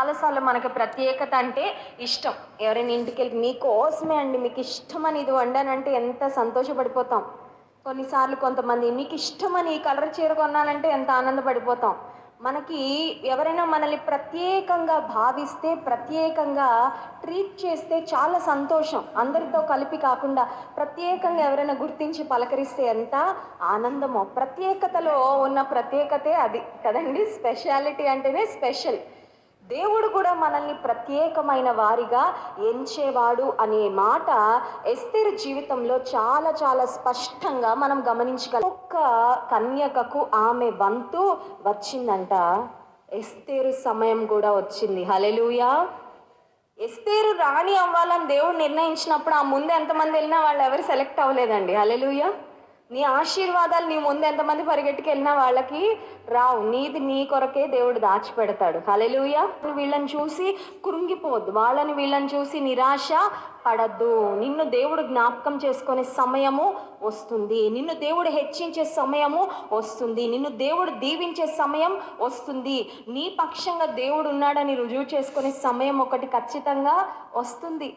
చాలాసార్లు మనకి ప్రత్యేకత అంటే ఇష్టం. ఎవరైనా ఇంటికెళ్ళి మీకోసమే అండి, మీకు ఇష్టమని ఇది వండానంటే ఎంత సంతోషపడిపోతాం. కొన్నిసార్లు కొంతమంది మీకు ఇష్టమని ఈ కలర్ చీర కొన్నానంటే ఎంత ఆనందపడిపోతాం. మనకి ఎవరైనా మనల్ని ప్రత్యేకంగా భావిస్తే, ప్రత్యేకంగా ట్రీట్ చేస్తే చాలా సంతోషం. అందరితో కలిపి కాకుండా ప్రత్యేకంగా ఎవరైనా గుర్తించి పలకరిస్తే ఎంత ఆనందమో. ప్రత్యేకతలో ఉన్న ప్రత్యేకతే అది కదండి. స్పెషాలిటీ అంటేనే స్పెషల్. దేవుడు కూడా మనల్ని ప్రత్యేకమైన వారిగా ఎంచేవాడు అనే మాట ఎస్తేరు జీవితంలో చాలా చాలా స్పష్టంగా మనం గమనించగలం. ఒక్క కన్యకకు ఆమె వంతు వచ్చిందంట. ఎస్తేరు సమయం కూడా వచ్చింది. హల్లెలూయా. ఎస్తేరు రాణి అవ్వాలని దేవుడు నిర్ణయించినప్పుడు ఆ ముందు ఎంతమంది వెళ్ళినా వాళ్ళు ఎవరు సెలెక్ట్ అవ్వలేదండి. హల్లెలూయా. నీ ఆశీర్వాదాలు నీ ముందు ఎంతమంది పరిగెట్టుకు వెళ్ళినా వాళ్ళకి రావు. నీది నీ కొరకే దేవుడు దాచిపెడతాడు. హల్లెలూయా. వీళ్ళని చూసి కృంగిపోవద్దు, వాళ్ళని వీళ్ళని చూసి నిరాశ పడద్దు. నిన్ను దేవుడు జ్ఞాపకం చేసుకునే సమయము వస్తుంది. నిన్ను దేవుడు హెచ్చించే సమయము వస్తుంది. నిన్ను దేవుడు దీవించే సమయం వస్తుంది. నీ పక్షంగా దేవుడు ఉన్నాడని రుజువు చేసుకునే సమయం ఒకటి ఖచ్చితంగా వస్తుంది.